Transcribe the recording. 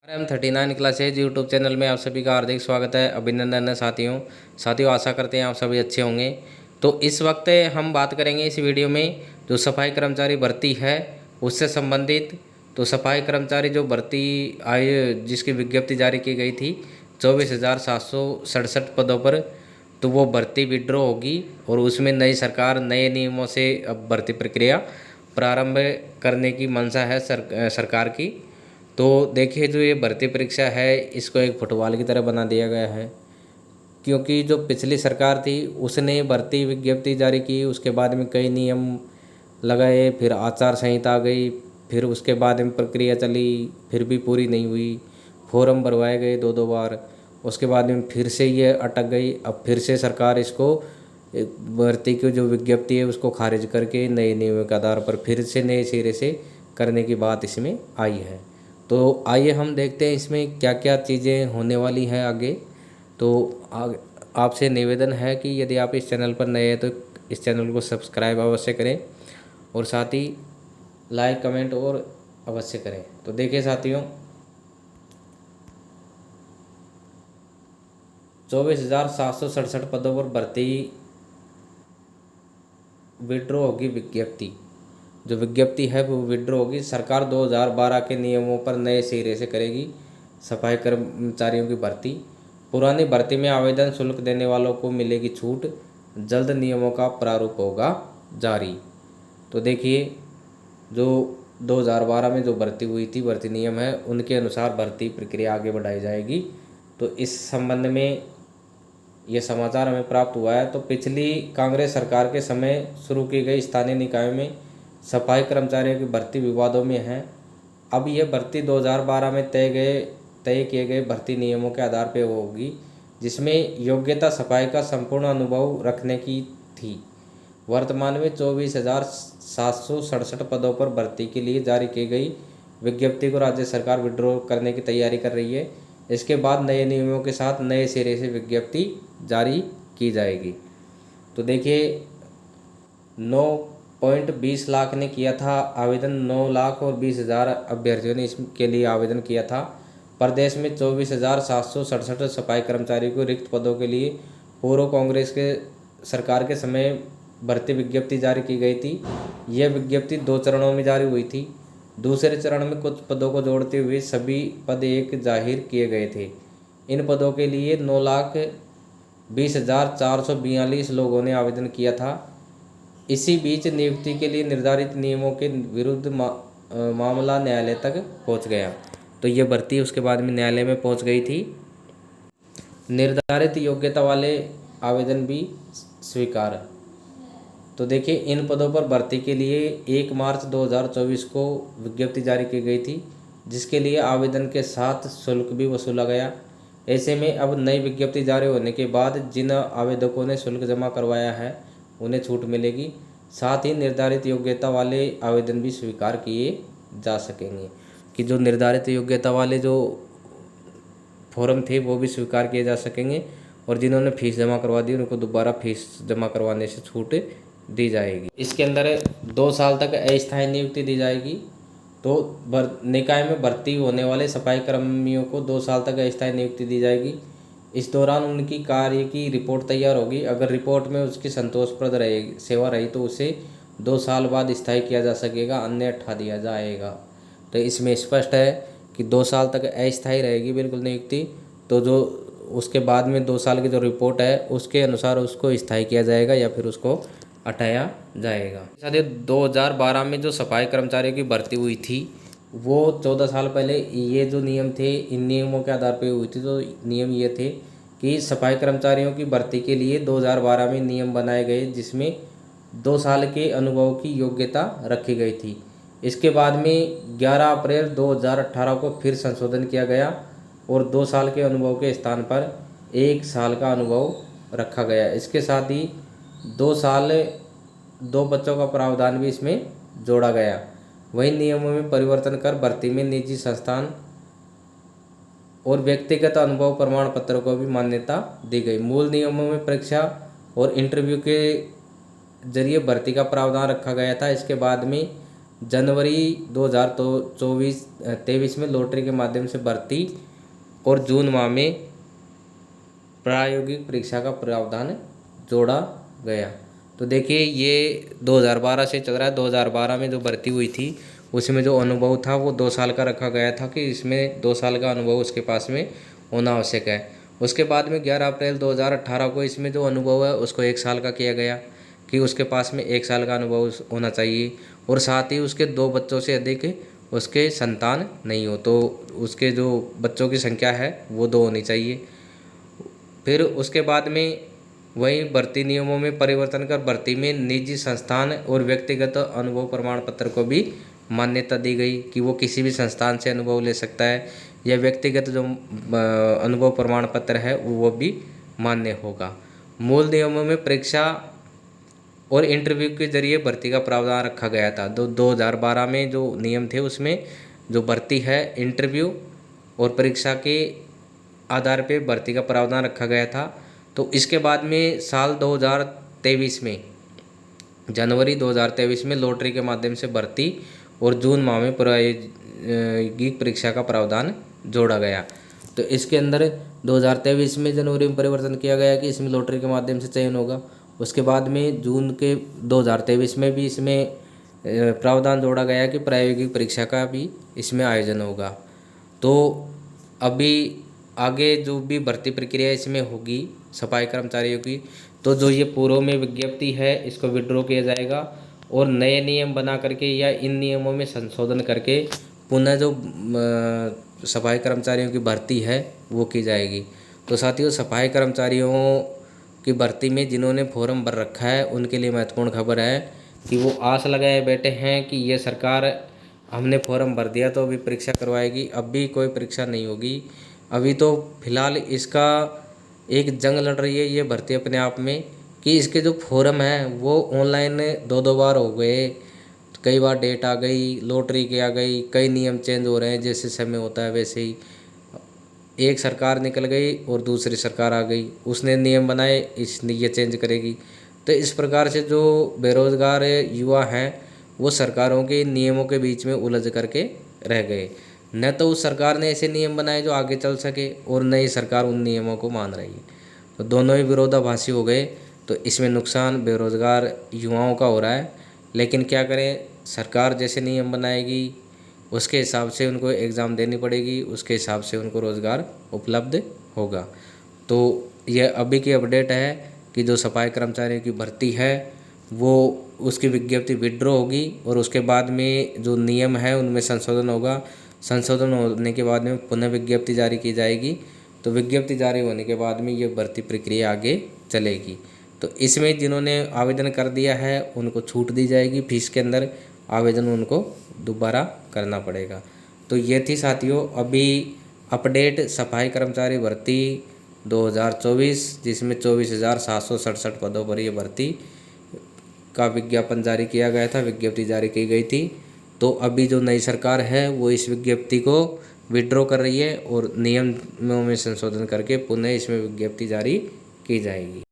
RM39 classes YouTube channel में आप सभी का हार्दिक स्वागत है, अभिनंदन है साथियों आशा करते हैं आप सभी अच्छे होंगे। तो इस वक्त हम बात करेंगे इस वीडियो में जो सफाई कर्मचारी भर्ती है उससे संबंधित। तो सफाई कर्मचारी जो भर्ती आई जिसकी विज्ञप्ति जारी की गई थी 24,767 पदों पर, तो वो भर्ती विड्रॉ होगी और उसमें नई सरकार नए नियमों से अब भर्ती प्रक्रिया प्रारंभ करने की मंशा है सरकार की। तो देखिए जो ये भर्ती परीक्षा है इसको एक फुटबॉल की तरह बना दिया गया है, क्योंकि जो पिछली सरकार थी उसने भर्ती विज्ञप्ति जारी की, उसके बाद में कई नियम लगाए, फिर आचार संहिता आ गई, फिर उसके बाद में प्रक्रिया चली, फिर भी पूरी नहीं हुई, फॉर्म भरवाए गए दो दो बार, उसके बाद में फिर से ये अटक गई। अब फिर से सरकार इसको भर्ती की जो विज्ञप्ति है उसको खारिज करके नए नियमों के आधार पर फिर से नए सिरे से करने की बात इसमें आई है। तो आइए हम देखते हैं इसमें क्या क्या चीज़ें होने वाली हैं आगे। तो आपसे निवेदन है कि यदि आप इस चैनल पर नए हैं तो इस चैनल को सब्सक्राइब अवश्य करें और साथ ही लाइक कमेंट और अवश्य करें। तो देखिए साथियों, 24,767 पदों पर भर्ती विड्रॉ होगी विज्ञप्ति। जो विज्ञप्ति है वो विड्रॉ होगी। सरकार 2012 के नियमों पर नए सिरे से करेगी सफाई कर्मचारियों की भर्ती। पुरानी भर्ती में आवेदन शुल्क देने वालों को मिलेगी छूट, जल्द नियमों का प्रारूप होगा जारी। तो देखिए जो 2012 में जो भर्ती हुई थी, भर्ती नियम है उनके अनुसार भर्ती प्रक्रिया आगे बढ़ाई जाएगी। तो इस संबंध में ये समाचार हमें प्राप्त हुआ है। तो पिछली कांग्रेस सरकार के समय शुरू की गई स्थानीय निकायों में सफाई कर्मचारियों की भर्ती विवादों में है। अब यह भर्ती 2012 में तय किए गए भर्ती नियमों के आधार पर होगी, जिसमें योग्यता सफाई का संपूर्ण अनुभव रखने की थी। वर्तमान में 24,767 पदों पर भर्ती के लिए जारी की गई विज्ञप्ति को राज्य सरकार विड्रॉ करने की तैयारी कर रही है। इसके बाद नए नियमों के साथ नए सिरे से विज्ञप्ति जारी की जाएगी। तो देखिए 9.20 लाख ने किया था आवेदन, 9,20,000 अभ्यर्थियों ने इसके लिए आवेदन किया था। प्रदेश में 24,767 सफाई कर्मचारियों को रिक्त पदों के लिए पूर्व कांग्रेस के सरकार के समय भर्ती विज्ञप्ति जारी की गई थी। यह विज्ञप्ति 2 चरणों में जारी हुई थी। दूसरे चरण में कुछ पदों को जोड़ते हुए सभी पद एक जाहिर किए गए थे। इन पदों के लिए 9,20,442 लोगों ने आवेदन किया था। इसी बीच नियुक्ति के लिए निर्धारित नियमों के विरुद्ध मामला न्यायालय तक पहुंच गया। तो ये भर्ती उसके बाद में न्यायालय में पहुंच गई थी। निर्धारित योग्यता वाले आवेदन भी स्वीकार। तो देखिए इन पदों पर भर्ती के लिए 1 मार्च 2024 को विज्ञप्ति जारी की गई थी, जिसके लिए आवेदन के साथ शुल्क भी वसूला गया। ऐसे में अब नई विज्ञप्ति जारी होने के बाद जिन आवेदकों ने शुल्क जमा करवाया है उन्हें छूट मिलेगी। साथ ही निर्धारित योग्यता वाले आवेदन भी स्वीकार किए जा सकेंगे, कि जो निर्धारित योग्यता वाले जो फॉर्म थे वो भी स्वीकार किए जा सकेंगे, और जिन्होंने फीस जमा करवा दी उनको दोबारा फीस जमा करवाने से छूट दी जाएगी। इसके अंदर 2 साल तक अस्थायी नियुक्ति दी जाएगी। तो निकाय में भर्ती होने वाले सफाई कर्मियों को 2 साल तक अस्थायी नियुक्ति दी जाएगी। इस दौरान उनकी कार्य की रिपोर्ट तैयार होगी। अगर रिपोर्ट में उसकी संतोषप्रद सेवा रही तो उसे 2 साल बाद स्थायी किया जा सकेगा, अन्य हटा दिया जाएगा। तो इसमें स्पष्ट है कि 2 साल तक अस्थायी रहेगी बिल्कुल नियुक्ति। तो जो उसके बाद में 2 साल की जो रिपोर्ट है उसके अनुसार उसको स्थायी किया जाएगा या फिर उसको हटाया जाएगा। साथ ही 2012 में जो सफाई कर्मचारियों की भर्ती हुई थी वो 14 साल पहले ये जो नियम थे इन नियमों के आधार पर हुई थी। तो नियम ये थे कि सफाई कर्मचारियों की भर्ती के लिए 2012 में नियम बनाए गए, जिसमें 2 साल के अनुभव की योग्यता रखी गई थी। इसके बाद में 11 अप्रैल 2018 को फिर संशोधन किया गया और 2 साल के अनुभव के स्थान पर 1 साल का अनुभव रखा गया। इसके साथ ही 2 साल 2 बच्चों का प्रावधान भी इसमें जोड़ा गया। वही नियमों में परिवर्तन कर भर्ती में निजी संस्थान और व्यक्तिगत अनुभव प्रमाण पत्र को भी मान्यता दी गई। मूल नियमों में परीक्षा और इंटरव्यू के जरिए भर्ती का प्रावधान रखा गया था। इसके बाद में जनवरी 2023 में लॉटरी के माध्यम से भर्ती और जून माह में प्रायोगिक परीक्षा का प्रावधान जोड़ा गया। तो देखिए ये 2012 से चल रहा है। 2012 में जो भर्ती हुई थी उसमें जो अनुभव था वो 2 साल का रखा गया था कि इसमें 2 साल का अनुभव उसके पास में होना आवश्यक है। उसके बाद में 11 अप्रैल 2018 को इसमें जो अनुभव है उसको 1 साल का किया गया कि उसके पास में 1 साल का अनुभव होना चाहिए और साथ ही उसके 2 बच्चों से अधिक उसके संतान नहीं हो, तो उसके जो बच्चों की संख्या है वो 2 होनी चाहिए। फिर उसके बाद में वही भर्ती नियमों में परिवर्तन कर भर्ती में निजी संस्थान और व्यक्तिगत अनुभव प्रमाण पत्र को भी मान्यता दी गई कि वो किसी भी संस्थान से अनुभव ले सकता है या व्यक्तिगत जो अनुभव प्रमाण पत्र है वो भी मान्य होगा। मूल नियमों में परीक्षा और इंटरव्यू के जरिए भर्ती का प्रावधान रखा गया था। 2012 में जो नियम थे उसमें जो भर्ती है इंटरव्यू और परीक्षा के आधार पे भर्ती का प्रावधान रखा गया था। तो इसके बाद में साल 2023 में जनवरी 2023 में लॉटरी के माध्यम से भर्ती और जून माह में प्रायोगिक परीक्षा का प्रावधान जोड़ा गया। तो इसके अंदर 2023 में जनवरी में परिवर्तन किया गया कि इसमें लॉटरी के माध्यम से चयन होगा। उसके बाद में जून के 2023 में भी इसमें प्रावधान जोड़ा गया कि प्रायोगिक परीक्षा का भी इसमें आयोजन होगा। तो अभी आगे जो भी भर्ती प्रक्रिया इसमें होगी सफाई कर्मचारियों की, तो जो ये पूर्व में विज्ञप्ति है इसको विड्रॉ किया जाएगा और नए नियम बना करके या इन नियमों में संशोधन करके पुनः जो सफाई कर्मचारियों की भर्ती है वो की जाएगी। तो साथियों, सफाई कर्मचारियों की भर्ती में जिन्होंने फॉर्म भर रखा है उनके लिए महत्वपूर्ण खबर है कि वो आस लगाए बैठे हैं कि ये सरकार हमने फॉर्म भर दिया तो अभी परीक्षा करवाएगी। अभी कोई परीक्षा नहीं होगी। अभी तो फिलहाल इसका एक जंग लड़ रही है ये भर्ती अपने आप में कि इसके जो फॉर्म हैं वो ऑनलाइन 2-2 बार हो गए। कई बार डेट आ गई, लॉटरी की आ गई, कई नियम चेंज हो रहे हैं। जैसे समय होता है वैसे ही एक सरकार निकल गई और दूसरी सरकार आ गई, उसने नियम बनाए, इसने ये चेंज करेगी। तो इस प्रकार से जो बेरोज़गार युवा हैं वो सरकारों के नियमों के बीच में उलझ करके रह गए। न तो उस सरकार ने ऐसे नियम बनाए जो आगे चल सके और न ही सरकार उन नियमों को मान रही है। तो दोनों ही विरोधाभासी हो गए। तो इसमें नुकसान बेरोज़गार युवाओं का हो रहा है। लेकिन क्या करें, सरकार जैसे नियम बनाएगी उसके हिसाब से उनको एग्ज़ाम देनी पड़ेगी, उसके हिसाब से उनको रोज़गार उपलब्ध होगा। तो यह अभी की अपडेट है कि जो सफाई कर्मचारियों की भर्ती है वो उसकी विज्ञप्ति विड्रॉ होगी और उसके बाद में जो नियम है उनमें संशोधन होगा। संशोधन होने के बाद में पुनः विज्ञप्ति जारी की जाएगी। तो विज्ञप्ति जारी होने के बाद में ये भर्ती प्रक्रिया आगे चलेगी। तो इसमें जिन्होंने आवेदन कर दिया है उनको छूट दी जाएगी, फीस के अंदर आवेदन उनको दोबारा करना पड़ेगा। तो ये थी साथियों अभी अपडेट सफाई कर्मचारी भर्ती 2024, जिसमें 24,767 पदों पर ये भर्ती का विज्ञापन जारी किया गया था, विज्ञप्ति जारी की गई थी। तो अभी जो नई सरकार है वो इस विज्ञप्ति को विड्रॉ कर रही है और नियमों में संशोधन करके पुनः इसमें विज्ञप्ति जारी की जाएगी।